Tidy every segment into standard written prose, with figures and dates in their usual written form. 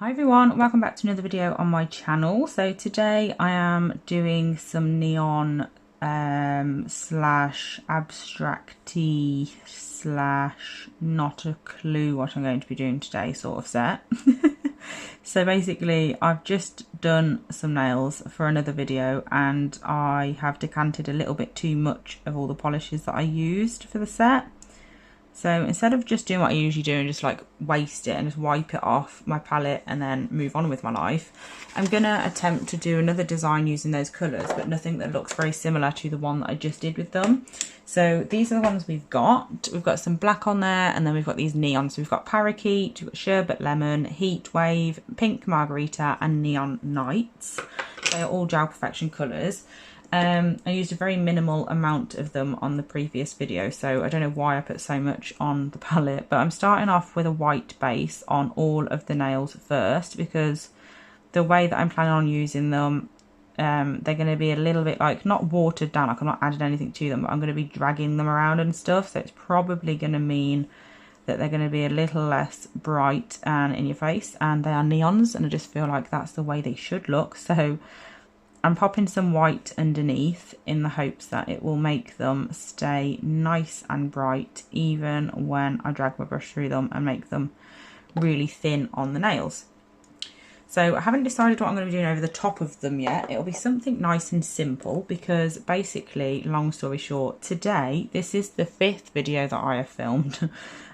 Hi everyone, welcome back to another video on my channel. So today I am doing some neon slash abstracty slash not a clue what I'm going to be doing today sort of set. So basically I've just done some nails for another video and I have decanted a little bit too much of all the polishes that I used for the set. So instead of just doing what I usually do and just like waste it and just wipe it off my palette and then move on with my life, I'm going to attempt to do another design using those colours, but nothing that looks very similar to the one that I just did with them. So these are the ones we've got. We've got some black on there and then we've got these neons. So we've got Parakeet, we've got Sherbet Lemon, Heat Wave, Pink Margarita and Neon Nights. They are all Gel Perfection colours. I used a very minimal amount of them on the previous video, so I don't know why I put so much on the palette, but I'm starting off with a white base on all of the nails first because the way that I'm planning on using them, they're going to be a little bit like, not watered down, like I'm not adding anything to them, but I'm going to be dragging them around and stuff, so it's probably going to mean that they're going to be a little less bright and in your face, and they are neons, and I just feel like that's the way they should look, so I'm popping some white underneath in the hopes that it will make them stay nice and bright even when I drag my brush through them and make them really thin on the nails. So I haven't decided what I'm going to be doing over the top of them yet. It'll be something nice and simple because basically, long story short, today, this is the 5th video that I have filmed.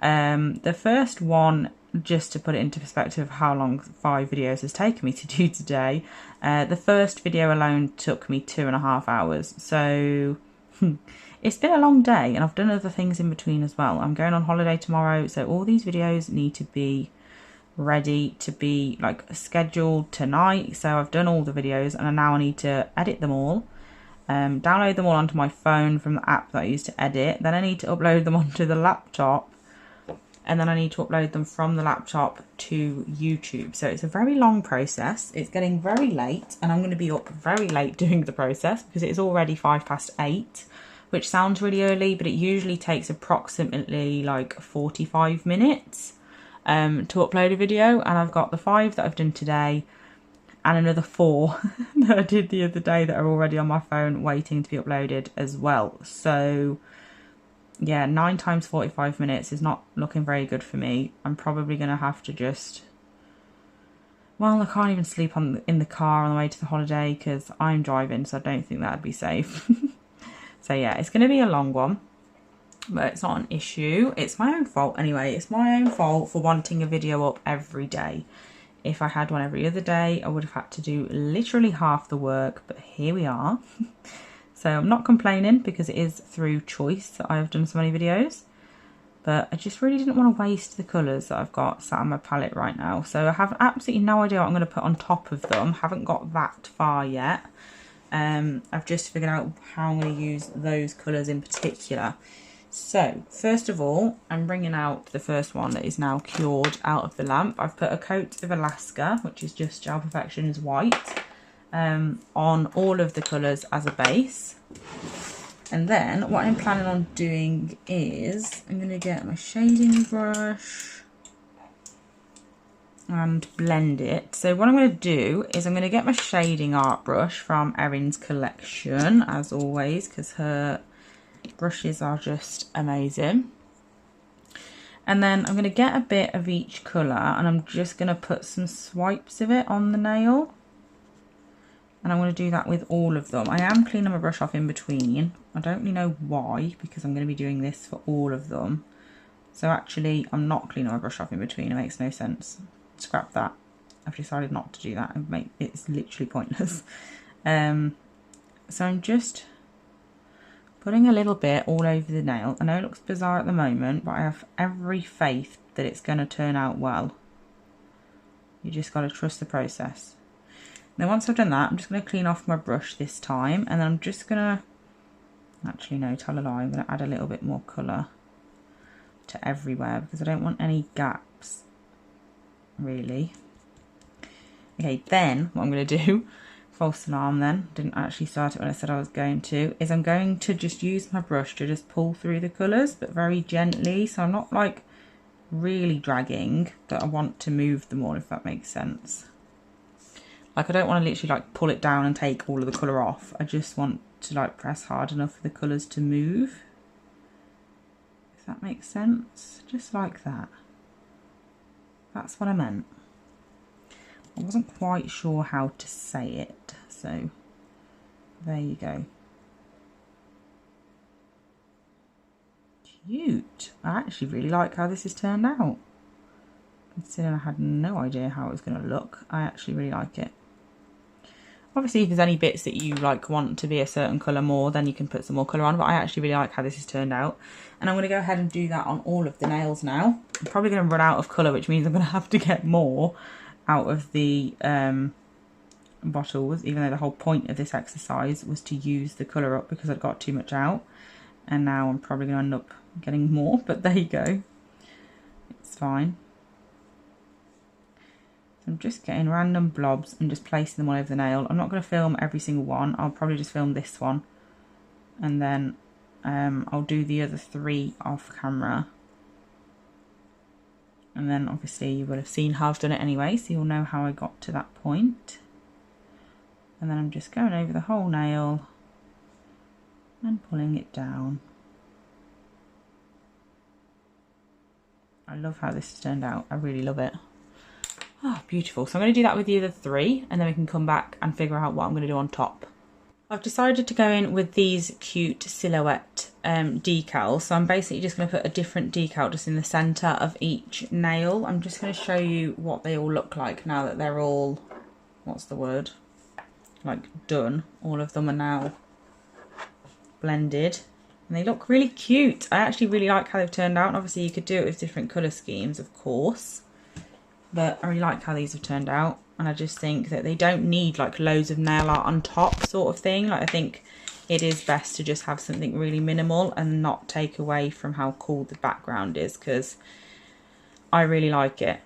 The first one, just to put it into perspective of how long 5 videos has taken me to do today, the first video alone took me 2.5 hours. So it's been a long day and I've done other things in between as well. I'm going on holiday tomorrow, so all these videos need to be ready to be like scheduled tonight. So I've done all the videos and now I need to edit them all, download them all onto my phone from the app that I use to edit. Then I need to upload them onto the laptop, and then I need to upload them from the laptop to YouTube. So it's a very long process. It's getting very late and I'm going to be up very late doing the process because it's already 8:05, which sounds really early, but it usually takes approximately like 45 minutes to upload a video. And I've got the 5 that I've done today and another 4 that I did the other day that are already on my phone waiting to be uploaded as well. So yeah, 9 times 45 minutes is not looking very good for me. I'm probably going to have to just, well, I can't even sleep in the car on the way to the holiday because I'm driving, so I don't think that'd be safe. So yeah, it's going to be a long one, but it's not an issue. It's my own fault anyway. It's my own fault for wanting a video up every day. If I had one every other day, I would have had to do literally half the work, but here we are. So I'm not complaining because it is through choice that I have done so many videos, but I just really didn't want to waste the colours that I've got sat on my palette right now. So I have absolutely no idea what I'm going to put on top of them. Haven't got that far yet. I've just figured out how I'm going to use those colours in particular. So first of all, I'm bringing out the first one that is now cured out of the lamp. I've put a coat of Alaska, which is just Gel Perfection's white, on all of the colours as a base. And then what I'm planning on doing is I'm going to get my shading brush and blend it. So what I'm going to do is I'm going to get my shading art brush from Erin's collection, as always, because her brushes are just amazing. And then I'm going to get a bit of each colour and I'm just going to put some swipes of it on the nail. And I'm going to do that with all of them. I am cleaning my brush off in between. I don't really know why, because I'm going to be doing this for all of them. So actually, I'm not cleaning my brush off in between. It makes no sense. Scrap that. I've decided not to do that. It's literally pointless. So I'm just putting a little bit all over the nail. I know it looks bizarre at the moment, but I have every faith that it's going to turn out well. You just got to trust the process. Now once I've done that, I'm just going to clean off my brush this time, and then I'm just going to, actually no, tell a lie, I'm going to add a little bit more colour to everywhere because I don't want any gaps, really. Okay, then what I'm going to do, false alarm then, didn't actually start it when I said I was going to, is I'm going to just use my brush to just pull through the colours, but very gently, so I'm not like really dragging that I want to move them all, if that makes sense. Like I don't want to literally like pull it down and take all of the colour off. I just want to like press hard enough for the colours to move. If that makes sense. Just like that. That's what I meant. I wasn't quite sure how to say it, so there you go. Cute. I actually really like how this has turned out. Considering I had no idea how it was going to look, I actually really like it. Obviously, if there's any bits that you like want to be a certain colour more, then you can put some more colour on, but I actually really like how this has turned out. And I'm going to go ahead and do that on all of the nails now. I'm probably going to run out of colour, which means I'm going to have to get more out of the bottles, even though the whole point of this exercise was to use the colour up because I'd got too much out. And now I'm probably going to end up getting more, but there you go. It's fine. So I'm just getting random blobs and just placing them all over the nail. I'm not going to film every single one. I'll probably just film this one. And then I'll do the other 3 off camera. And then obviously you will have seen how I've done it anyway, so you'll know how I got to that point. And then I'm just going over the whole nail and pulling it down. I love how this has turned out. I really love it. Oh, beautiful. So I'm going to do that with the other 3 and then we can come back and figure out what I'm going to do on top. I've decided to go in with these cute silhouette decals. So I'm basically just going to put a different decal just in the centre of each nail. I'm just going to show you what they all look like now that they're all, what's the word? Like done. All of them are now blended. And they look really cute. I actually really like how they've turned out. And obviously you could do it with different colour schemes, of course. But I really like how these have turned out. And I just think that they don't need like loads of nail art on top sort of thing. Like I think it is best to just have something really minimal and not take away from how cool the background is, because I really like it.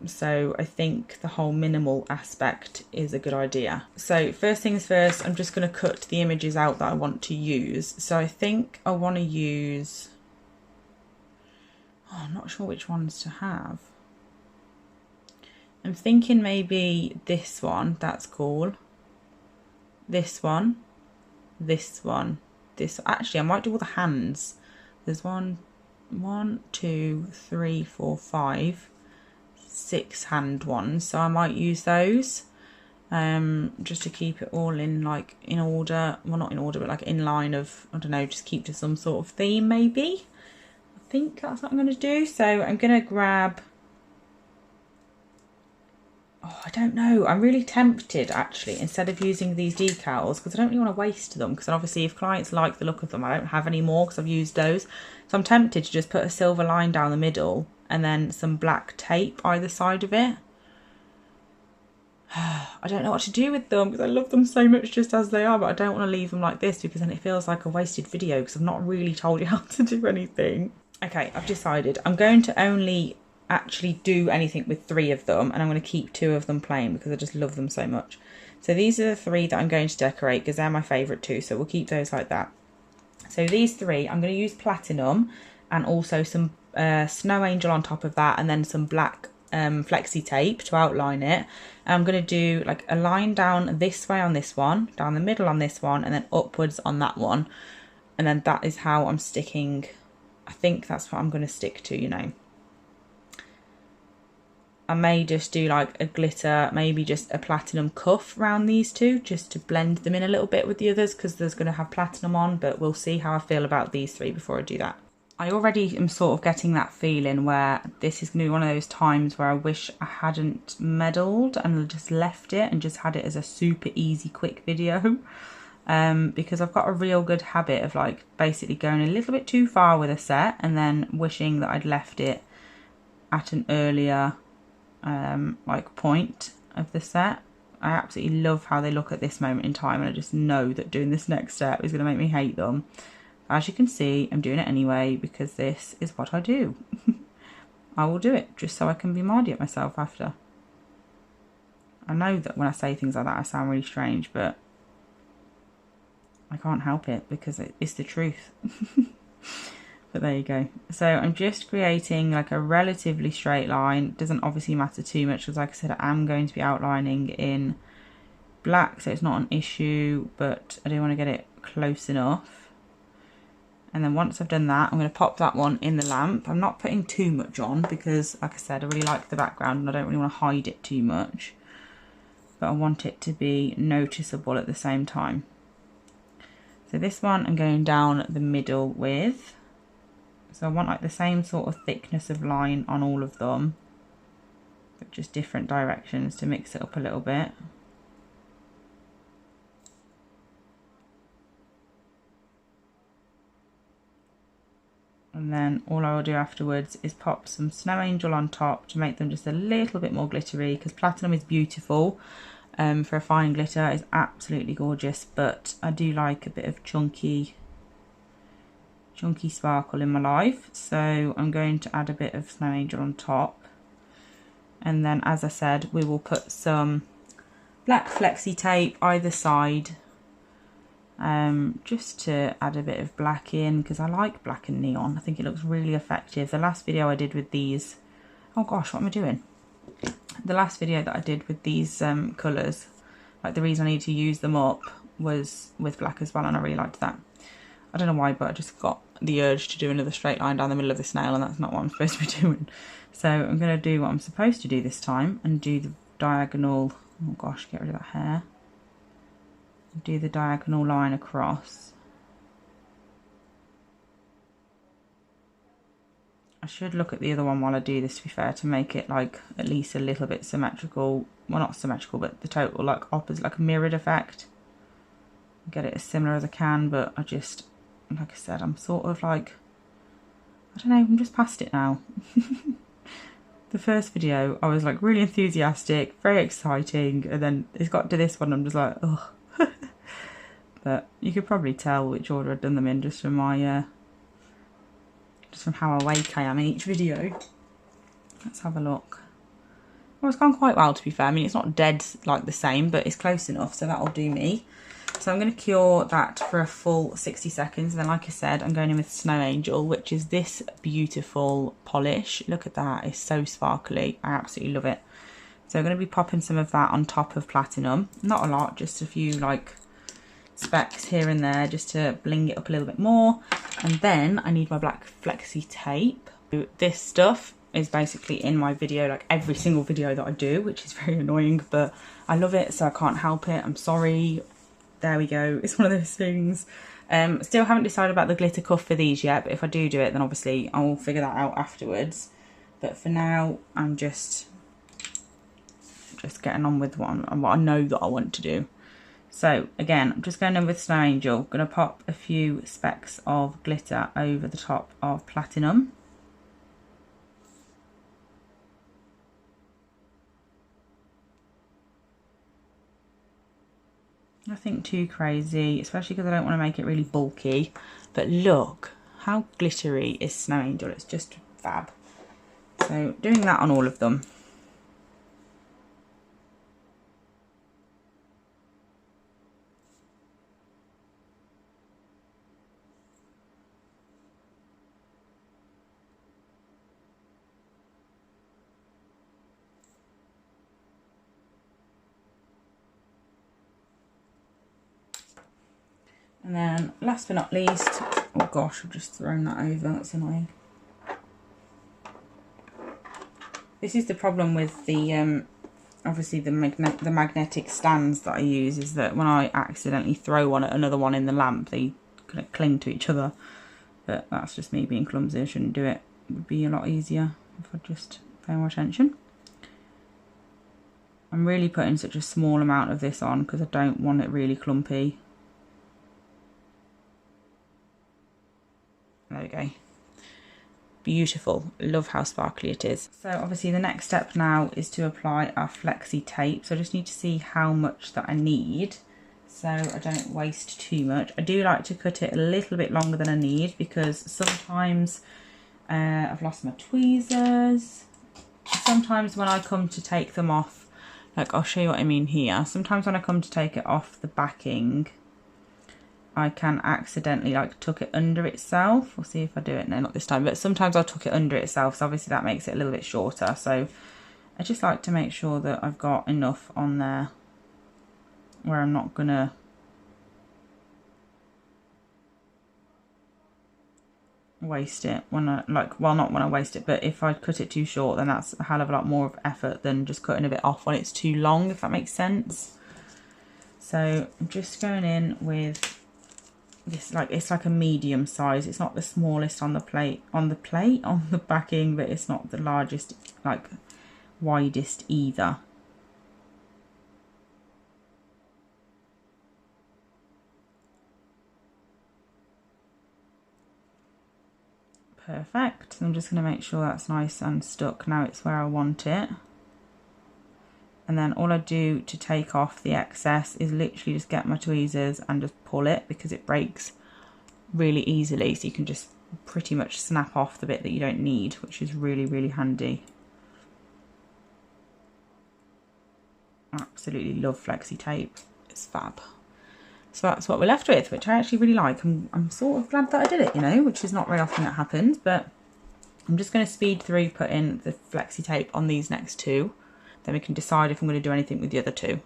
So I think the whole minimal aspect is a good idea. So first things first, I'm just going to cut the images out that I want to use. So I think I want to use, I'm not sure which ones to have. I'm thinking maybe this one, that's cool. This one, this one, this. Actually, I might do all the hands. There's 1, 2, 3, 4, 5, 6 hand ones. So I might use those just to keep it all in like in order. Well, not in order, but like in line of, I don't know, just keep to some sort of theme maybe. I think that's what I'm going to do. So I'm going to grab, oh, I don't know. I'm really tempted actually, instead of using these decals, because I don't really want to waste them, because obviously if clients like the look of them, I don't have any more because I've used those. So I'm tempted to just put a silver line down the middle and then some black tape either side of it. I don't know what to do with them because I love them so much just as they are, but I don't want to leave them like this because then it feels like a wasted video because I've not really told you how to do anything. Okay, I've decided I'm going to only actually do anything with 3 of them, and I'm going to keep 2 of them plain because I just love them so much. So these are the 3 that I'm going to decorate because they're my favourite too, so we'll keep those like that. So these 3 I'm going to use platinum and also some snow angel on top of that, and then some black flexi tape to outline it. And I'm going to do like a line down this way on this one, down the middle on this one, and then upwards on that one, and then that is how I'm sticking. I think that's what I'm going to stick to, you know. I may just do like a glitter, maybe just a platinum cuff around these 2 just to blend them in a little bit with the others, because there's going to have platinum on, but we'll see how I feel about these 3 before I do that. I already am sort of getting that feeling where this is going to be one of those times where I wish I hadn't meddled and just left it and just had it as a super easy quick video, because I've got a real good habit of like basically going a little bit too far with a set and then wishing that I'd left it at an earlier like point of the set. I absolutely love how they look at this moment in time, and I just know that doing this next step is going to make me hate them. As you can see, I'm doing it anyway because this is what I do. I will do it just so I can be mardy at myself after. I know that when I say things like that I sound really strange, but I can't help it because it's the truth. But there you go. So I'm just creating like a relatively straight line. It doesn't obviously matter too much because, like I said, I am going to be outlining in black, so it's not an issue, but I do want to get it close enough. And then once I've done that, I'm going to pop that one in the lamp. I'm not putting too much on because, like I said, I really like the background and I don't really want to hide it too much. But I want it to be noticeable at the same time. So this one I'm going down the middle with. So I want like the same sort of thickness of line on all of them, but just different directions to mix it up a little bit. And then all I will do afterwards is pop some Snow Angel on top to make them just a little bit more glittery, because platinum is beautiful for a fine glitter. It's absolutely gorgeous, but I do like a bit of chunky sparkle in my life. So I'm going to add a bit of Snow Angel on top. And then, as I said, we will put some black flexi tape either side, just to add a bit of black in, because I like black and neon. I think it looks really effective. The last video I did with these, oh gosh, what am I doing? The last video that I did with these colours, like the reason I need to use them up was with black as well, and I really liked that. I don't know why, but I just got the urge to do another straight line down the middle of this nail, and that's not what I'm supposed to be doing. So I'm going to do what I'm supposed to do this time and do the diagonal, oh gosh, get rid of that hair. Do the diagonal line across. I should look at the other one while I do this, to be fair, to make it like at least a little bit symmetrical. Well, not symmetrical, but the total like opposite, like a mirrored effect. Get it as similar as I can, but I just, like I said, I'm sort of like, I don't know, I'm just past it now. The first video I was like really enthusiastic, very exciting, and then it's got to this one, I'm just like, ugh. But you could probably tell which order I've done them in just from my just from how awake I am in each video. Let's have a look. Well, it's gone quite well, to be fair. I mean, it's not dead like the same, but it's close enough, so that'll do me. So I'm going to cure that for a full 60 seconds. And then, like I said, I'm going in with Snow Angel, which is this beautiful polish. Look at that. It's so sparkly. I absolutely love it. So I'm going to be popping some of that on top of platinum. Not a lot, just a few like specks here and there, just to bling it up a little bit more. And then I need my black flexi tape. This stuff is basically in my video, like every single video that I do, which is very annoying, but I love it, so I can't help it. I'm sorry. There we go. It's one of those things. Still haven't decided about the glitter cuff for these yet, but if I do it, then obviously I will figure that out afterwards. But for now, I'm just getting on with what I know that I want to do. So again, I'm just going in with Snow Angel. Going to pop a few specks of glitter over the top of platinum. Nothing too crazy, especially because I don't want to make it really bulky. But look how glittery is Snow Angel. It's just fab. So doing that on all of them. And then last but not least, oh gosh, I've just thrown that over, that's annoying. This is the problem with the, obviously the magnetic stands that I use, is that when I accidentally throw one at another one in the lamp, they kind of cling to each other. But that's just me being clumsy, I shouldn't do it. It would be a lot easier if I just pay more attention. I'm really putting such a small amount of this on because I don't want it really clumpy. There we go. Beautiful. Love how sparkly it is. So obviously the next step now is to apply our flexi tape. So I just need to see how much that I need, so I don't waste too much. I do like to cut it a little bit longer than I need, because sometimes I've lost my tweezers. Sometimes when I come to take them off, like I'll show you what I mean here. Sometimes when I come to take it off the backing, I can accidentally like tuck it under itself. We'll see if I do it. No, not this time, but sometimes I'll tuck it under itself, so obviously that makes it a little bit shorter. So I just like to make sure that I've got enough on there where I'm not gonna waste it when I well, not when I waste it, but if I cut it too short, then that's a hell of a lot more of effort than just cutting a bit off when it's too long, if that makes sense. So I'm just going in with this, like, it's like a medium size. It's not the smallest on the on the backing, but it's not the largest, like widest either. Perfect. I'm just going to make sure that's nice and stuck. Now it's where I want it. And then all I do to take off the excess is literally just get my tweezers and just pull it, because it breaks really easily. So you can just pretty much snap off the bit that you don't need, which is really, really handy. Absolutely love flexi tape. It's fab. So that's what we're left with, which I actually really like. I'm sort of glad that I did it, you know, which is not very often that happens, but I'm just going to speed through putting the flexi tape on these next two. Then we can decide if I'm going to do anything with the other two.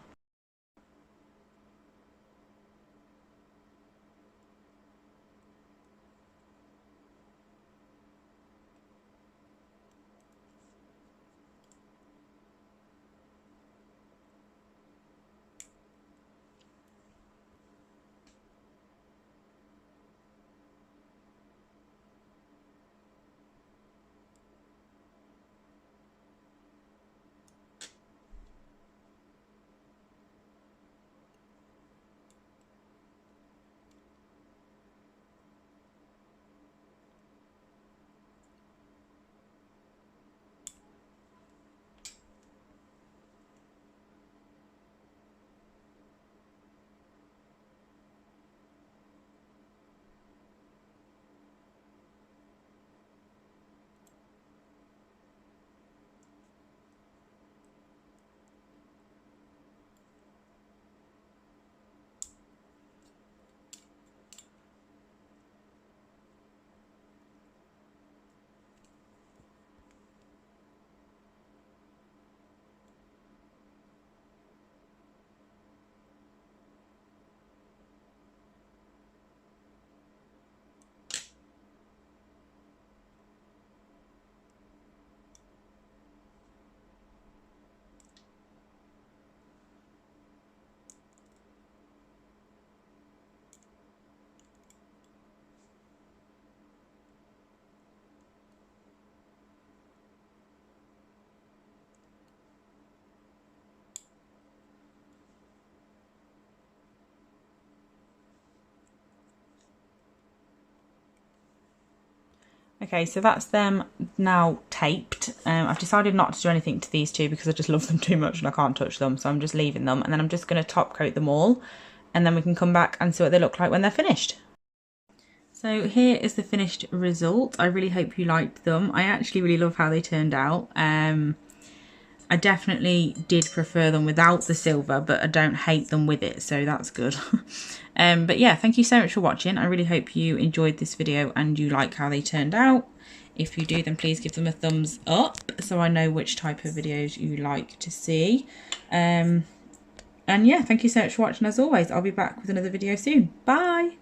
Okay, so that's them now taped. I've decided not to do anything to these two because I just love them too much and I can't touch them, so I'm just leaving them. And then I'm just going to top coat them all, and then we can come back and see what they look like when they're finished. So here is the finished result. I really hope you liked them. I actually really love how they turned out. I definitely did prefer them without the silver, but I don't hate them with it, so that's good. But yeah, thank you so much for watching. I really hope you enjoyed this video and you like how they turned out. If you do, then please give them a thumbs up so I know which type of videos you like to see. And yeah, thank you so much for watching as always. I'll be back with another video soon. Bye!